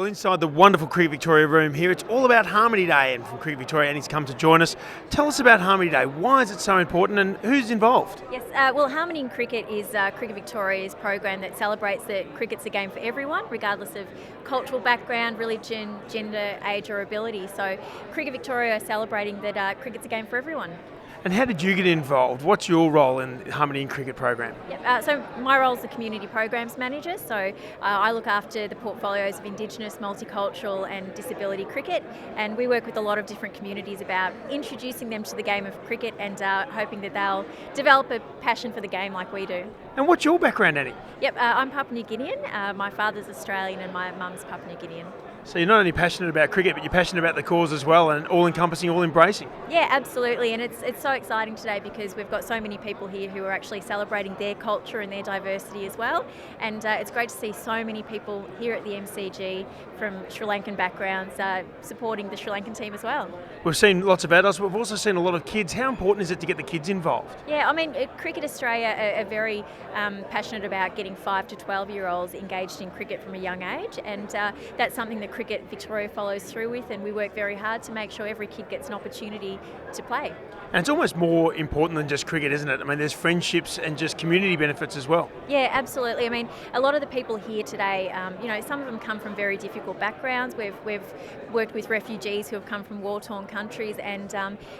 Well, inside the wonderful Cricket Victoria room here, it's all about Harmony Day, and from Cricket Victoria, Annie's come to join us. Tell us about Harmony Day. Why is it so important, and who's involved? Yes, well, Harmony in Cricket is Cricket Victoria's program that celebrates that cricket's a game for everyone, regardless of cultural background, religion, gender, age, or ability. So, Cricket Victoria are celebrating that cricket's a game for everyone. And how did you get involved? What's your role in the Harmony in Cricket program? Yep. So my role is the Community Programs Manager, so I look after the portfolios of Indigenous, multicultural and disability cricket, and we work with a lot of different communities about introducing them to the game of cricket and hoping that they'll develop a passion for the game like we do. And what's your background, Annie? Yep, I'm Papua New Guinean, my father's Australian and my mum's Papua New Guinean. So you're not only passionate about cricket, but you're passionate about the cause as well, and all-encompassing, all-embracing. Yeah, absolutely, and it's so exciting today because we've got so many people here who are actually celebrating their culture and their diversity as well, and it's great to see so many people here at the MCG from Sri Lankan backgrounds supporting the Sri Lankan team as well. We've seen lots of adults, but we've also seen a lot of kids. How important is it to get the kids involved? Yeah, I mean, Cricket Australia are very passionate about getting 5 to 12-year-olds engaged in cricket from a young age, and that's something that Cricket Victoria follows through with, and we work very hard to make sure every kid gets an opportunity to play. And it's almost more important than just cricket, isn't it? I mean, there's friendships and just community benefits as well. Yeah, absolutely. I mean, a lot of the people here today, some of them come from very difficult backgrounds. We've worked with refugees who have come from war-torn countries, and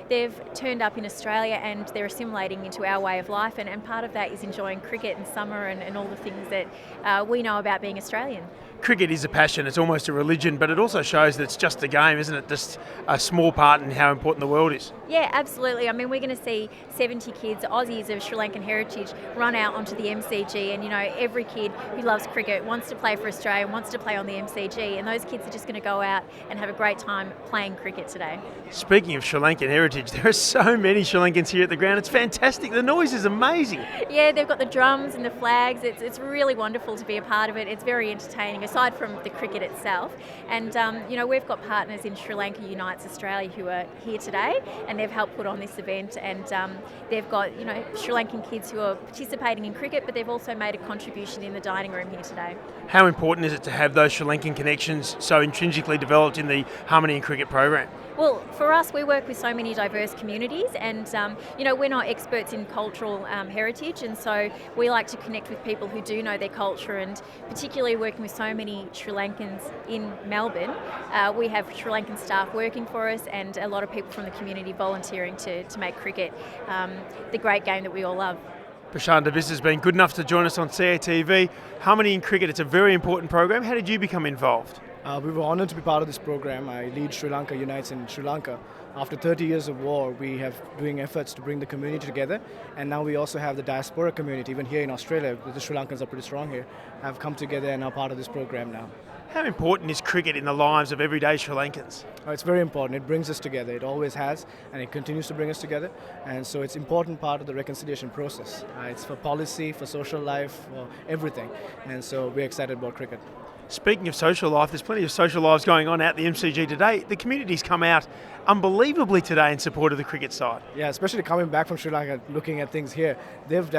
they've turned up in Australia and they're assimilating into our way of life, and part of that is enjoying cricket and summer and all the things that we know about being Australian. Cricket is a passion, it's almost a religion, but it also shows that it's just a game, isn't it? Just a small part in how important the world is. Yeah, absolutely. I mean, we're going to see 70 kids, Aussies of Sri Lankan heritage, run out onto the MCG, and every kid who loves cricket wants to play for Australia, wants to play on the MCG, and those kids are just going to go out and have a great time playing cricket today. Speaking of Sri Lankan heritage, there are so many Sri Lankans here at the ground. It's fantastic. The noise is amazing. Yeah, they've got the drums and the flags. It's really wonderful to be a part of it. It's very entertaining, aside from the cricket itself. And, we've got partners in Sri Lanka Unites Australia who are here today, and they've helped put on this event. And they've got, Sri Lankan kids who are participating in cricket, but they've also made a contribution in the dining room here today. How important is it to have those Sri Lankan connections so intrinsically developed in the Harmony in Cricket program? Well, for us, we work with so many diverse communities, and we're not experts in cultural heritage, and so we like to connect with people who do know their culture, and particularly working with so many Sri Lankans in Melbourne, we have Sri Lankan staff working for us and a lot of people from the community volunteering to make cricket the great game that we all love. Prashanda Vis has been good enough to join us on CATV. Harmony in Cricket, it's a very important program. How did you become involved? We were honoured to be part of this program. I lead Sri Lanka Unites in Sri Lanka. After 30 years of war, we have doing efforts to bring the community together, and now we also have the diaspora community, even here in Australia, the Sri Lankans are pretty strong here, have come together and are part of this program now. How important is cricket in the lives of everyday Sri Lankans? It's very important. It brings us together. It always has, and it continues to bring us together. And so it's an important part of the reconciliation process. It's for policy, for social life, for everything. And so we're excited about cricket. Speaking of social life, there's plenty of social lives going on out the MCG today. The community's come out unbelievably today in support of the cricket side. Yeah, especially coming back from Sri Lanka, looking at things here. They've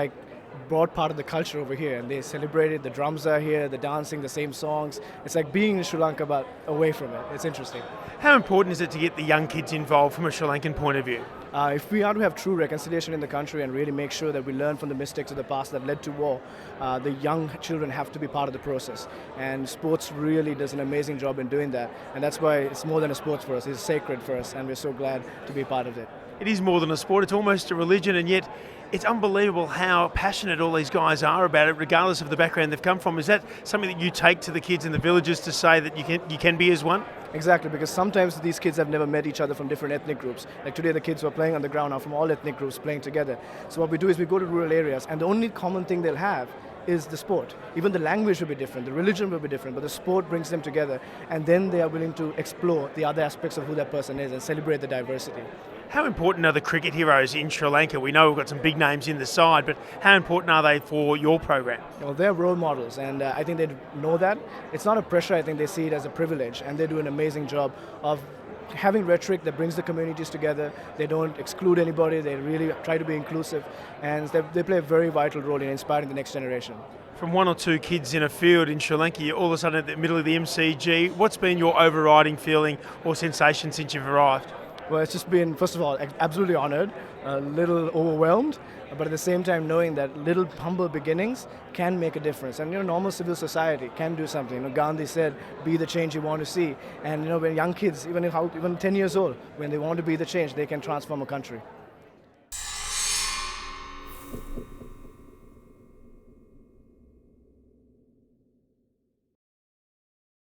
brought part of the culture over here, and they celebrated. The drums are here, the dancing, the same songs. It's like being in Sri Lanka but away from it. It's interesting. How important is it to get the young kids involved from a Sri Lankan point of view? If we are to have true reconciliation in the country and really make sure that we learn from the mistakes of the past that led to war, the young children have to be part of the process. And sports really does an amazing job in doing that. And that's why it's more than a sport for us. It's sacred for us, and we're so glad to be part of it. It is more than a sport. It's almost a religion, and yet it's unbelievable how passionate all these guys are about it, regardless of the background they've come from. Is that something that you take to the kids in the villages to say that you can be as one? Exactly, because sometimes these kids have never met each other from different ethnic groups. Like today, the kids who are playing on the ground are from all ethnic groups playing together. So what we do is we go to rural areas, and the only common thing they'll have is the sport. Even the language will be different, the religion will be different, but the sport brings them together, and then they are willing to explore the other aspects of who that person is and celebrate the diversity. How important are the cricket heroes in Sri Lanka? We know we've got some big names in the side, but how important are they for your program? Well, they're role models, and I think they know that. It's not a pressure, I think they see it as a privilege, and they do an amazing job of having rhetoric that brings the communities together. They don't exclude anybody, they really try to be inclusive, and they play a very vital role in inspiring the next generation. From one or two kids in a field in Sri Lanka, you're all of a sudden at the middle of the MCG. What's been your overriding feeling or sensation since you've arrived? Well, it's just been, first of all, absolutely honored, a little overwhelmed, but at the same time knowing that little humble beginnings can make a difference. And normal civil society can do something. Gandhi said, "Be the change you want to see." And when young kids, even 10 years old, when they want to be the change, they can transform a country.